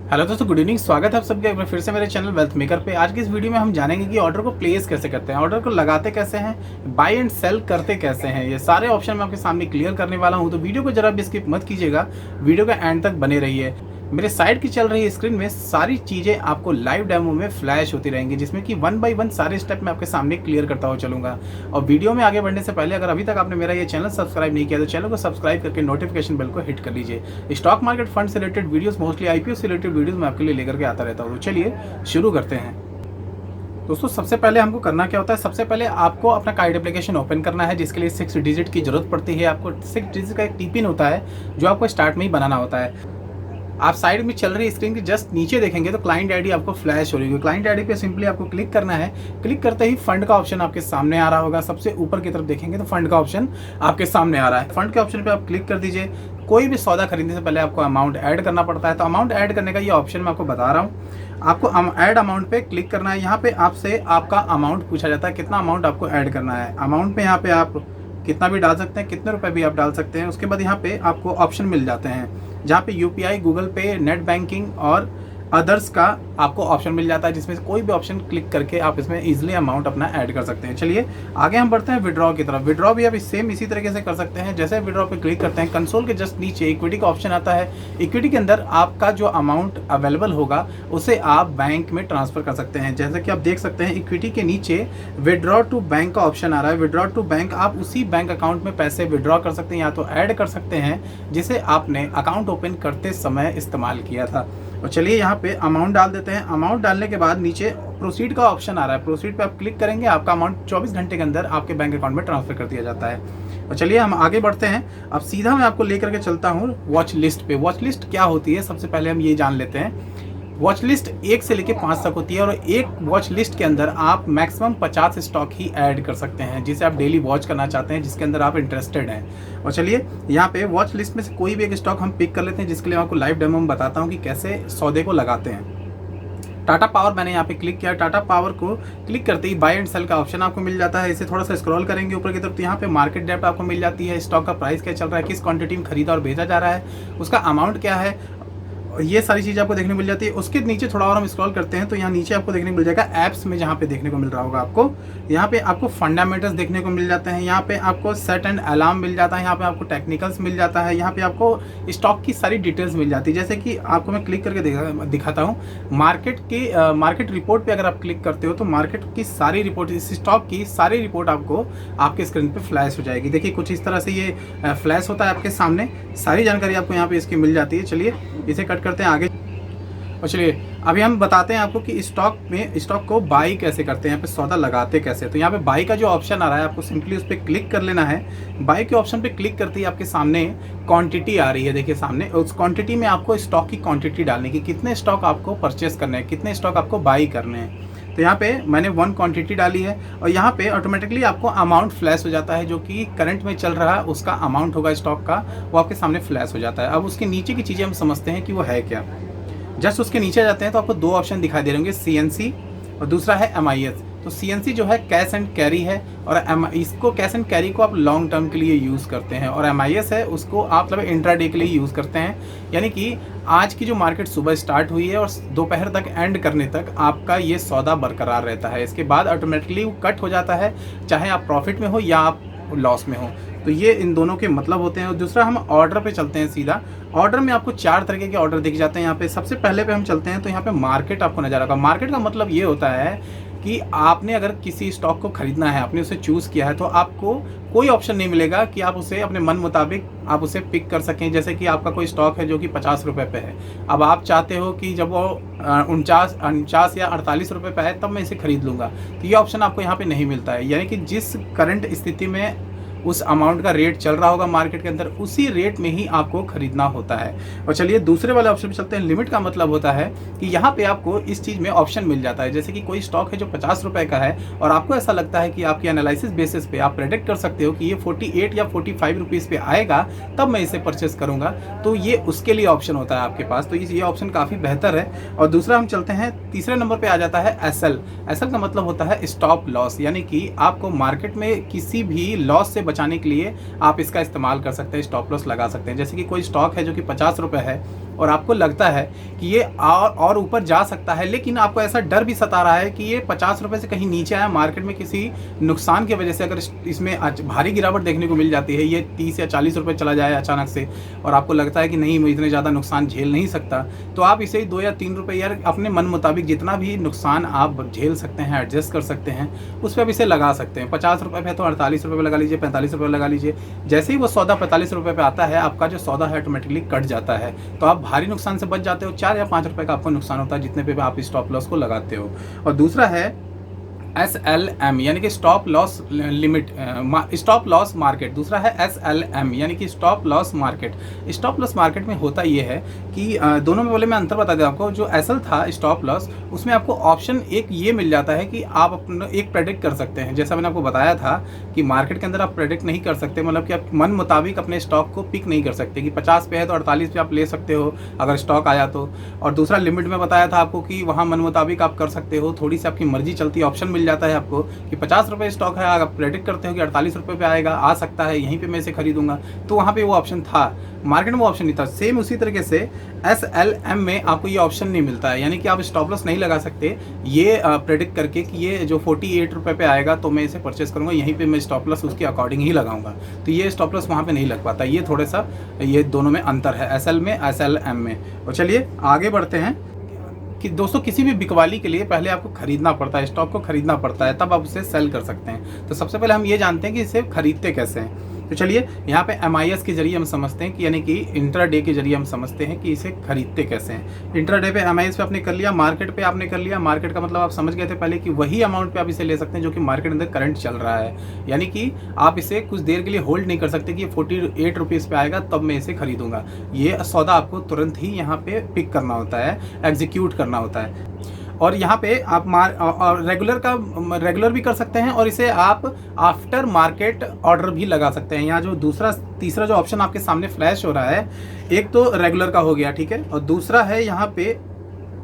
Hello दोस्तों, good evening. स्वागत है आप सबका एक बार फिर से मेरे चैनल वेल्थ मेकर पे। आज की इस वीडियो में हम जानेंगे कि ऑर्डर को प्लेस कैसे करते हैं, ऑर्डर को लगाते कैसे हैं, बाय एंड सेल करते कैसे हैं। ये सारे ऑप्शन मैं आपके सामने क्लियर करने वाला हूं, तो वीडियो को जरा भी स्किप मत कीजिएगा, वीडियो का एंड तक बने रहिए। मेरे साइड की चल रही स्क्रीन में सारी चीज़ें आपको लाइव डेमो में फ्लैश होती रहेंगी, जिसमें कि 1 बाय 1 सारे स्टेप मैं आपके सामने क्लियर करता हुआ चलूंगा। और वीडियो में आगे बढ़ने से पहले अगर अभी तक आपने मेरा ये चैनल सब्सक्राइब नहीं किया तो चैनल को सब्सक्राइब करके नोटिफिकेशन बेल को हिट कर लीजिए। स्टॉक मार्केट फंड से रिलेटेड वीडियोस, मोस्टली आईपीओ से रिलेटेड वीडियोस मैं आपके लिए लेकर के आता रहता हूँ। तो चलिए शुरू करते हैं। दोस्तों, सबसे पहले हमको करना क्या होता है, सबसे पहले आपको अपना काइड एप्लीकेशन ओपन करना है, जिसके लिए 6 डिजिट की जरूरत पड़ती है। आपको 6 डिजिट का एक टीपिन होता है जो आपको स्टार्ट में ही बनाना होता है। आप साइड में चल रही स्क्रीन के जस्ट नीचे देखेंगे तो क्लाइंट आईडी आपको फ्लैश हो रही है। क्लाइंट आईडी पे सिंपली आपको क्लिक करना है। क्लिक करते ही फंड का ऑप्शन आपके सामने आ रहा होगा। सबसे ऊपर की तरफ देखेंगे तो फंड का ऑप्शन आपके सामने आ रहा है। फंड के ऑप्शन पे आप क्लिक कर दीजिए। कोई भी सौदा खरीदने से पहले आपको अमाउंट ऐड करना पड़ता है, तो अमाउंट ऐड करने का ये ऑप्शन मैं आपको बता रहा हूँ। आपको ऐड अमाउंट पे क्लिक करना है। यहाँ पे आपसे आपका अमाउंट पूछा जाता है, कितना अमाउंट आपको ऐड करना है। अमाउंट पे यहाँ पे आप कितना भी डाल सकते हैं, कितने रुपए भी आप डाल सकते हैं। उसके बाद यहाँ पे आपको ऑप्शन मिल जाते हैं, जहाँ पे यूपीआई, गूगल पे, नेट बैंकिंग और अदर्स का आपको ऑप्शन मिल जाता है, जिसमें से कोई भी ऑप्शन क्लिक करके आप इसमें इजीली अमाउंट अपना ऐड कर सकते हैं। चलिए आगे हम बढ़ते हैं विड्रॉ की तरफ। विड्रॉ भी आप सेम इसी तरीके से कर सकते हैं। जैसे विड्रॉ पे क्लिक करते हैं, कंसोल के जस्ट नीचे इक्विटी का ऑप्शन आता है। इक्विटी के अंदर आपका जो अमाउंट अवेलेबल होगा उसे आप बैंक में ट्रांसफर कर सकते हैं। जैसे कि आप देख सकते हैं इक्विटी के नीचे विड्रॉ टू बैंक का ऑप्शन आ रहा है। विड्रॉ टू बैंक, आप उसी बैंक अकाउंट में पैसे विड्रॉ कर सकते हैं या तो ऐड कर सकते हैं जिसे आपने अकाउंट ओपन करते समय इस्तेमाल किया था। और चलिए यहाँ पे अमाउंट डाल देते हैं। अमाउंट डालने के बाद नीचे प्रोसीड का ऑप्शन आ रहा है। प्रोसीड पे आप क्लिक करेंगे, आपका अमाउंट 24 घंटे के अंदर आपके बैंक अकाउंट में ट्रांसफर कर दिया जाता है। और चलिए हम आगे बढ़ते हैं। अब सीधा मैं आपको लेकर के चलता हूँ वॉच लिस्ट पे। वॉच लिस्ट क्या होती है, सबसे पहले हम ये जान लेते हैं। वॉच लिस्ट 1 से लेकर 5 तक होती है, और एक वॉच लिस्ट के अंदर आप मैक्सिमम 50 स्टॉक ही ऐड कर सकते हैं, जिसे आप डेली वॉच करना चाहते हैं, जिसके अंदर आप इंटरेस्टेड हैं। और चलिए यहाँ पे वॉच लिस्ट में से कोई भी एक स्टॉक हम पिक कर लेते हैं, जिसके लिए आपको लाइव डेमो में बताता हूँ कि कैसे सौदे को लगाते हैं। टाटा पावर मैंने यहाँ पे क्लिक किया। टाटा पावर को क्लिक करते ही बाय एंड सेल का ऑप्शन आपको मिल जाता है। इसे थोड़ा सा स्क्रॉल करेंगे ऊपर की तरफ तो यहाँ पे मार्केट डेप्थ आपको मिल जाती है। स्टॉक का प्राइस क्या चल रहा है, किस क्वांटिटी में खरीदा और भेजा जा रहा है, उसका अमाउंट क्या है, ये सारी चीज़ आपको देखने को मिल जाती है। उसके नीचे थोड़ा और हम स्क्रॉल करते हैं तो यहाँ नीचे आपको देखने को मिल जाएगा ऐप्स में, जहाँ पे देखने को मिल रहा होगा आपको, यहाँ पे आपको फंडामेंटल्स देखने को मिल जाते हैं। यहाँ पे आपको सेट एंड अलार्म मिल जाता है। यहाँ पे आपको टेक्निकल्स मिल जाता है। यहाँ पे आपको स्टॉक की सारी डिटेल्स मिल जाती है। जैसे कि आपको मैं क्लिक करके दिखाता हूँ। मार्केट रिपोर्ट पर अगर आप क्लिक करते हो तो मार्केट की सारी रिपोर्ट, इस स्टॉक की सारी रिपोर्ट आपको आपके स्क्रीन पर फ्लैश हो जाएगी। देखिए कुछ इस तरह से ये फ्लैश होता है आपके सामने। सारी जानकारी आपको यहाँ पे इसकी मिल जाती है। चलिए इसे कट करते हैं आगे। और चलिए अभी हम बताते हैं आपको कि स्टॉक को बाई कैसे करते हैं, यहाँ पे सौदा लगाते कैसे। तो यहाँ पे बाई का जो ऑप्शन आ रहा है, आपको सिंपली उस पर क्लिक कर लेना है। बाई के ऑप्शन पे क्लिक करते ही आपके सामने क्वांटिटी आ रही है। देखिए सामने उस क्वांटिटी में आपको स्टॉक की क्वांटिटी डालने की, कितने स्टॉक आपको परचेस करने हैं, कितने स्टॉक आपको बाई करने हैं। तो यहाँ पे मैंने 1 क्वांटिटी डाली है, और यहाँ पे ऑटोमेटिकली आपको अमाउंट फ्लैश हो जाता है, जो कि करंट में चल रहा है उसका अमाउंट होगा स्टॉक का, वो आपके सामने फ्लैश हो जाता है। अब उसके नीचे की चीज़ें हम समझते हैं कि वो है क्या। जस्ट उसके नीचे जाते हैं तो आपको 2 ऑप्शन दिखाई दे रहे होंगे, CNC और दूसरा है MIS। तो CNC जो है कैश एंड कैरी है, और इसको कैश एंड कैरी को आप लॉन्ग टर्म के लिए यूज़ करते हैं, और MIS है उसको आप मतलब इंट्राडे के लिए यूज़ करते हैं। यानी कि आज की जो मार्केट सुबह स्टार्ट हुई है और दोपहर तक एंड करने तक आपका ये सौदा बरकरार रहता है। इसके बाद ऑटोमेटिकली वो कट हो जाता है, चाहे आप प्रॉफिट में हो या आप लॉस में हो। तो ये इन दोनों के मतलब होते हैं। और दूसरा हम ऑर्डर पे चलते हैं सीधा। ऑर्डर में आपको 4 तरीके के ऑर्डर दिख जाते हैं। यहाँ पे सबसे पहले पे हम चलते हैं तो यहाँ पे मार्केट आपको नजर आएगा। मार्केट का मतलब ये होता है कि आपने अगर किसी स्टॉक को खरीदना है, आपने उसे चूज़ किया है, तो आपको कोई ऑप्शन नहीं मिलेगा कि आप उसे अपने मन मुताबिक आप उसे पिक कर सकें। जैसे कि आपका कोई स्टॉक है जो कि 50 रुपये पे है, अब आप चाहते हो कि जब वो 49 या 48 रुपये पे है तब मैं इसे खरीद लूँगा, तो ये ऑप्शन आपको यहाँ पे नहीं मिलता है। यानी कि जिस करंट स्थिति में उस अमाउंट का रेट चल रहा होगा मार्केट के अंदर, उसी रेट में ही आपको खरीदना होता है। और चलिए दूसरे वाले ऑप्शन पे चलते हैं। लिमिट का मतलब होता है कि यहाँ पे आपको इस चीज़ में ऑप्शन मिल जाता है। जैसे कि कोई स्टॉक है जो 50 रुपये का है, और आपको ऐसा लगता है कि आपकी एनालिसिस बेसिस पे आप प्रेडिक्ट कर सकते हो कि ये 48 या 45 रुपीज़ पे आएगा, तब मैं इसे परचेस करूँगा, तो ये उसके लिए ऑप्शन होता है आपके पास। तो ये ऑप्शन काफ़ी बेहतर है। और दूसरा हम चलते हैं, तीसरे नंबर पर आ जाता है SL। SL का मतलब होता है स्टॉप लॉस, यानी कि आपको मार्केट में किसी भी लॉस से बचाने के लिए आप इसका इस्तेमाल कर सकते हैं, स्टॉप लॉस लगा सकते हैं। जैसे कि कोई स्टॉक है जो कि 50 रुपये है, और आपको लगता है कि ये और ऊपर जा सकता है, लेकिन आपको ऐसा डर भी सता रहा है कि ये 50 रुपये से कहीं नीचे आया, मार्केट में किसी नुकसान की वजह से अगर इसमें भारी गिरावट देखने को मिल जाती है, ये 30 या 40 रुपये चला जाए अचानक से, और आपको लगता है कि नहीं मैं इतने ज़्यादा नुकसान झेल नहीं सकता, तो आप इसे 2 या 3 रुपये यार अपने मन मुताबिक जितना भी नुकसान आप झेल सकते हैं, एडजस्ट कर सकते हैं, उस पर आप इसे लगा सकते हैं। 50 रुपये पे तो 48 रुपये लगा लीजिए, 45 रुपये लगा लीजिए। जैसे ही वो सौदा 45 रुपये पे आता है, आपका जो सौदा है ऑटोमेटिकली कट जाता है, तो आप भारी नुकसान से बच जाते हो। 4 या 5 रुपये का आपको नुकसान होता है जितने पे आप स्टॉप लॉस को लगाते हो। और दूसरा है SLM यानी कि stop loss limit, stop loss market. दूसरा है SLM यानी कि stop loss market. Stop loss market में होता ये है कि दोनों में बोले मैं अंतर बता दूं आपको। जो SL था स्टॉप लॉस, उसमें आपको ऑप्शन एक ये मिल जाता है कि आप अपना एक प्रेडिक्ट कर सकते हैं। जैसा मैंने आपको बताया था कि मार्केट के अंदर आप प्रेडिक्ट नहीं कर सकते, मतलब कि आप मन मुताबिक अपने स्टॉक को पिक नहीं कर सकते कि 50 पे है तो 48 पे आप ले सकते हो अगर स्टॉक आया तो। और दूसरा लिमिट में बताया था आपको कि वहाँ मन मुताबिक आप कर सकते हो, थोड़ी सी आपकी मर्जी चलती है। ऑप्शन मिल जाता है आपको कि 50 रुपये स्टॉक है, आप प्रेडिक्ट करते हो कि 48 रुपये पे आएगा, आ सकता है, यहीं पे मैं इसे खरीदूंगा, तो वहाँ पे वो ऑप्शन था। मार्केट में वो ऑप्शन नहीं था। सेम उसी तरीके से SLM में आपको ये ऑप्शन नहीं मिलता है, यानी कि आप स्टॉप लॉस नहीं लगा सकते ये प्रेडिक्ट करके कि ये जो 48 रुपये पे आएगा तो मैं इसे परचेस करूँगा, यहीं पे मैं स्टॉप लॉस उसके अकॉर्डिंग ही लगाऊंगा, तो ये स्टॉप लॉस वहाँ पे नहीं लग पाता। ये थोड़ा सा ये दोनों में अंतर है, SL में SLM में। और चलिए आगे बढ़ते हैं कि दोस्तों किसी भी बिकवाली के लिए पहले आपको खरीदना पड़ता है, स्टॉक को खरीदना पड़ता है, तब आप उसे सेल कर सकते हैं। तो सबसे पहले हम ये जानते हैं कि इसे खरीदते कैसे हैं। तो चलिए यहाँ पे MIS के जरिए हम समझते हैं कि यानी कि इंट्राडे के जरिए हम समझते हैं कि इसे खरीदते कैसे हैं। इंट्राडे पे MIS पे आपने कर लिया, मार्केट पे आपने कर लिया। मार्केट का मतलब आप समझ गए थे पहले कि वही अमाउंट पे आप इसे ले सकते हैं जो कि मार्केट अंदर करंट चल रहा है, यानी कि आप इसे कुछ देर के लिए होल्ड नहीं कर सकते कि 48 रुपीज़ पे आएगा तब मैं इसे खरीदूंगा। ये सौदा आपको तुरंत ही यहाँ पे पिक करना होता है, एग्जीक्यूट करना होता है। और यहाँ पे आप रेगुलर भी कर सकते हैं, और इसे आप आफ्टर मार्केट ऑर्डर भी लगा सकते हैं। यहाँ जो तीसरा जो ऑप्शन आपके सामने फ्लैश हो रहा है, एक तो रेगुलर का हो गया, ठीक है, और दूसरा है यहाँ पे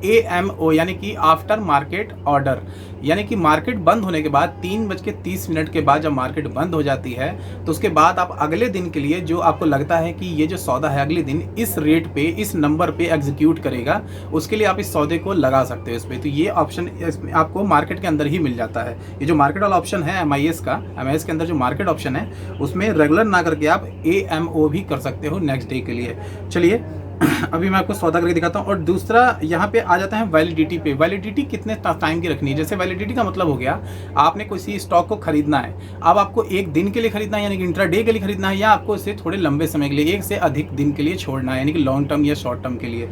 AMO यानी कि आफ्टर मार्केट ऑर्डर, यानी कि मार्केट बंद होने के बाद 3:30 के बाद जब मार्केट बंद हो जाती है तो उसके बाद आप अगले दिन के लिए जो आपको लगता है कि ये जो सौदा है अगले दिन इस रेट पे इस नंबर पे एग्जीक्यूट करेगा, उसके लिए आप इस सौदे को लगा सकते हो इस पर। तो ये ऑप्शन आपको मार्केट के अंदर ही मिल जाता है। ये जो मार्केट वाला ऑप्शन है MIS के अंदर जो मार्केट ऑप्शन है उसमें रेगुलर ना करके आप AMO भी कर सकते हो नेक्स्ट डे के लिए। चलिए अभी मैं आपको सौदा करके दिखाता हूँ। और दूसरा यहाँ पे आ जाता है वैलिडिटी पे। वैलिडिटी कितने टाइम की रखनी है। जैसे वैलिडिटी का मतलब हो गया आपने किसी स्टॉक को खरीदना है, अब आपको एक दिन के लिए खरीदना है यानी कि इंट्राडे के लिए खरीदना है, या आपको इसे थोड़े लंबे समय के लिए 1 से अधिक दिन के लिए छोड़ना है यानी कि लॉन्ग टर्म या शॉर्ट टर्म के लिए।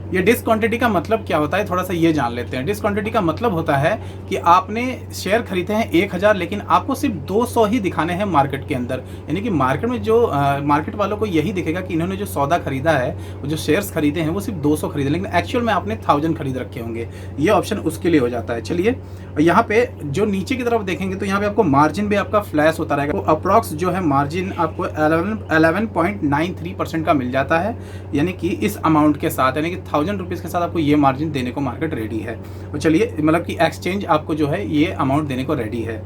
ये डिसक्वांटिटी का मतलब क्या होता है, थोड़ा सा ये जान लेते हैं। डिसक्वांटिटी का मतलब होता है कि आपने शेयर खरीदे हैं 1000, लेकिन आपको सिर्फ 200 ही दिखाने हैं मार्केट के अंदर, यानी कि मार्केट में जो मार्केट वालों को यही दिखेगा कि इन्होंने जो सौदा खरीदा है, वो जो शेयर्स खरीदे हैं वो सिर्फ 200 खरीदे, लेकिन एक्चुअल में आपने 1000 खरीद रखे होंगे। ये ऑप्शन उसके लिए हो जाता है। चलिए यहाँ पे जो नीचे की तरफ देखेंगे तो यहाँ पे आपको मार्जिन भी आपका फ्लैश होता रहेगा। तो अप्रॉक्स जो है मार्जिन आपको 11.93% का मिल जाता है, यानी कि इस अमाउंट के साथ, यानी कि 1000 रुपीज़ के साथ आपको ये मार्जिन देने को मार्केट रेडी है। तो चलिए मतलब कि एक्सचेंज आपको जो है ये अमाउंट देने को रेडी है।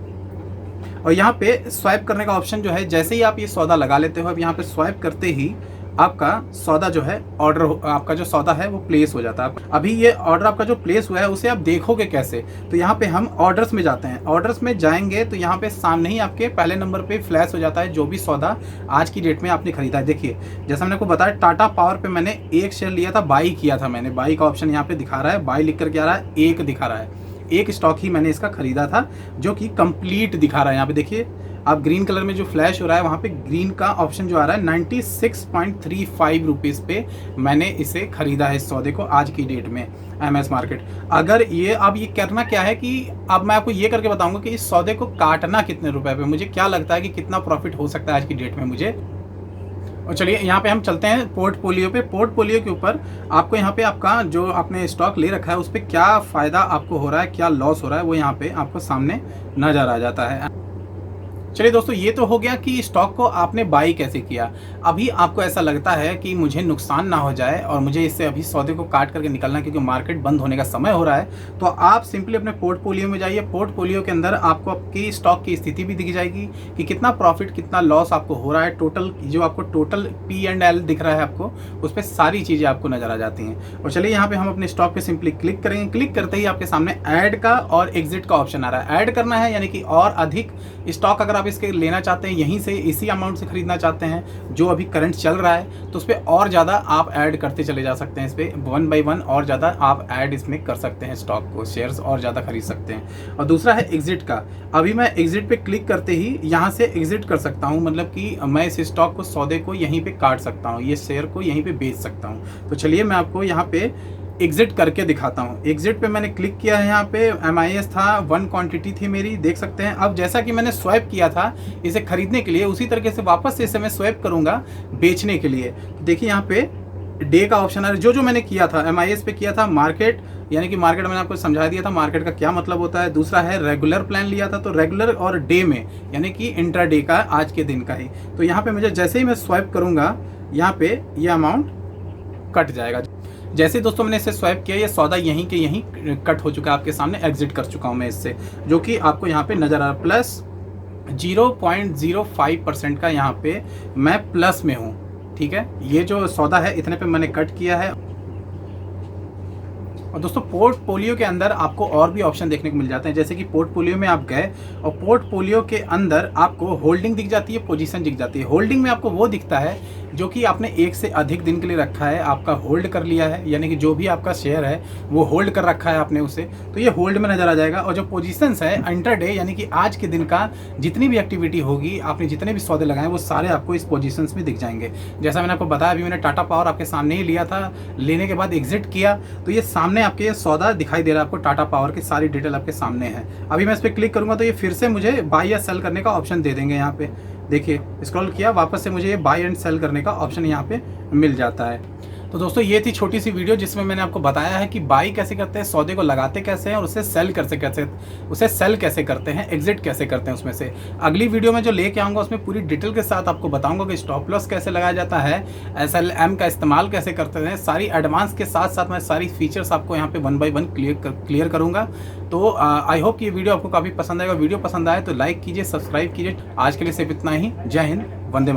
और यहाँ पे स्वाइप करने का ऑप्शन जो है, जैसे ही आप ये सौदा लगा लेते हो, अब यहाँ पे स्वाइप करते ही आपका सौदा जो है आपका जो सौदा है वो प्लेस हो जाता है। अभी ये ऑर्डर आपका जो प्लेस हुआ है उसे आप देखोगे कैसे, तो यहाँ पे हम ऑर्डर्स में जाते हैं। ऑर्डर्स में जाएंगे तो यहाँ पे सामने ही आपके पहले नंबर पे फ्लैश हो जाता है जो भी सौदा आज की डेट में आपने खरीदा है। देखिए जैसा मैंने आपको बताया, टाटा पावर पे मैंने 1 शेयर लिया था, बाई किया था मैंने। बाई का ऑप्शन यहाँ पे दिखा रहा है, बाई लिख कर के आ रहा है, 1 दिखा रहा है। 1 स्टॉक ही मैंने इसका खरीदा था जो कि कंप्लीट दिखा रहा है। यहाँ पे देखिए आप ग्रीन कलर में जो फ्लैश हो रहा है वहाँ पे ग्रीन का ऑप्शन जो आ रहा है 96.35 रुपीज़ पे मैंने इसे खरीदा है इस सौदे को आज की डेट में MS मार्केट। अगर ये अब ये करना क्या है कि अब मैं आपको ये करके बताऊंगा कि इस सौदे को काटना कितने रुपए पे, मुझे क्या लगता है कि कितना प्रॉफिट हो सकता है आज की डेट में मुझे। और चलिए यहाँ पे हम चलते हैं पोर्टफोलियो पे। पोर्टफोलियो के ऊपर आपको यहाँ पे आपका जो आपने स्टॉक ले रखा है उस पर क्या फ़ायदा आपको हो रहा है, क्या लॉस हो रहा है, वो यहाँ पे आपको सामने नज़र आ जाता है। चलिए दोस्तों, ये तो हो गया कि स्टॉक को आपने बाई कैसे किया। अभी आपको ऐसा लगता है कि मुझे नुकसान ना हो जाए और मुझे इससे अभी सौदे को काट करके निकलना है क्योंकि मार्केट बंद होने का समय हो रहा है, तो आप सिंपली अपने पोर्टफोलियो में जाइए। पोर्टफोलियो के अंदर आपको आपकी स्टॉक की स्थिति भी दिख जाएगी कि कितना प्रॉफिट कितना लॉस आपको हो रहा है। टोटल जो आपको टोटल P&L दिख रहा है आपको, उस पर सारी चीज़ें आपको नज़र आ जाती हैं। और चलिए यहाँ पे हम अपने स्टॉक पे सिंपली क्लिक करेंगे। क्लिक करते ही आपके सामने ऐड का और एग्जिट का ऑप्शन आ रहा है। ऐड करना है यानी कि और अधिक स्टॉक अगर आप इसके लेना चाहते हैं, यहीं से इसी अमाउंट से खरीदना चाहते हैं जो अभी करंट चल रहा है, तो उस पर और ज़्यादा आप ऐड करते चले जा सकते हैं। इस पर 1 by 1 और ज़्यादा आप ऐड इसमें कर सकते हैं, स्टॉक को शेयर्स और ज़्यादा खरीद सकते हैं। और दूसरा है एग्जिट का। अभी मैं एग्जिट पे क्लिक करते ही यहाँ से एग्जिट कर सकता हूँ, मतलब कि मैं इस स्टॉक को सौदे को यहीं पे काट सकता हूँ, ये शेयर को यहीं पे बेच सकता हूँ। तो चलिए मैं आपको यहाँ पे एग्जिट करके दिखाता हूँ। एग्जिट पे मैंने क्लिक किया है। यहाँ पे MIS था, 1 क्वांटिटी थी मेरी, देख सकते हैं। अब जैसा कि मैंने स्वैप किया था इसे खरीदने के लिए, उसी तरीके से वापस से इसे मैं स्वैप करूँगा बेचने के लिए। देखिए यहाँ पे डे का ऑप्शन है। जो मैंने किया था MIS पे किया था मार्केट, यानी कि मार्केट मैंने आपको समझा दिया था मार्केट का क्या मतलब होता है। दूसरा है रेगुलर प्लान लिया था, तो रेगुलर और डे में, यानी कि इंट्राडे का, आज के दिन का ही। तो यहाँ पे मुझे जैसे ही मैं स्वैप करूँगा यहाँ पे ये अमाउंट कट जाएगा। जैसे दोस्तों मैंने इसे स्वैप किया, ये सौदा यहीं के यहीं कट हो चुका है आपके सामने। एग्जिट कर चुका हूँ मैं इससे, जो कि आपको यहाँ पे नज़र आ रहा है। प्लस 0.05% का यहाँ पे मैं प्लस में हूँ, ठीक है। ये जो सौदा है इतने पे मैंने कट किया है। और दोस्तों पोर्टफोलियो के अंदर आपको और भी ऑप्शन देखने को मिल जाते हैं, जैसे कि पोर्टफोलियो में आप गए और पोर्टफोलियो के अंदर आपको होल्डिंग दिख जाती है, पोजीशन दिख जाती है। होल्डिंग में आपको वो दिखता है जो कि आपने 1 से अधिक दिन के लिए रखा है, आपका होल्ड कर लिया है, यानी कि जो भी आपका शेयर है वो होल्ड कर रखा है आपने उसे, तो ये होल्ड में नज़र आ जाएगा। और जो पोजीशंस है इंटरडे, यानी कि आज के दिन का जितनी भी एक्टिविटी होगी, आपने जितने भी सौदे लगाए वो सारे आपको इस पोजीशंस में दिख जाएंगे। जैसा मैंने आपको बताया, अभी मैंने टाटा पावर आपके सामने ही लिया था, लेने के बाद एग्जिट किया तो ये सामने आपके ये सौदा दिखाई दे रहा है आपको। टाटा पावर की सारी डिटेल आपके सामने है। अभी मैं इस पर क्लिक करूंगा तो ये फिर से मुझे बाय या सेल करने का ऑप्शन दे देंगे। यहाँ पे देखिए, स्क्रॉल किया, वापस से मुझे ये बाय एंड सेल करने का ऑप्शन यहाँ पे मिल जाता है। तो दोस्तों ये थी छोटी सी वीडियो जिसमें मैंने आपको बताया है कि बाई कैसे करते हैं, सौदे को लगाते कैसे हैं और उसे सेल कैसे करते हैं, एग्जिट कैसे करते हैं उसमें से। अगली वीडियो में जो लेके आऊँगा उसमें पूरी डिटेल के साथ आपको बताऊंगा कि स्टॉप लॉस कैसे लगाया जाता है, SLM का इस्तेमाल कैसे करते हैं। सारी एडवांस के साथ साथ मैं सारी फीचर्स आपको यहाँ पे 1 by 1 क्लियर करूँगा। तो आई होप ये वीडियो आपको काफ़ी पसंद आएगा। वीडियो पसंद आए तो लाइक कीजिए, सब्सक्राइब कीजिए। आज के लिए सिर्फ इतना ही। जय हिंद, वंदे मातरम।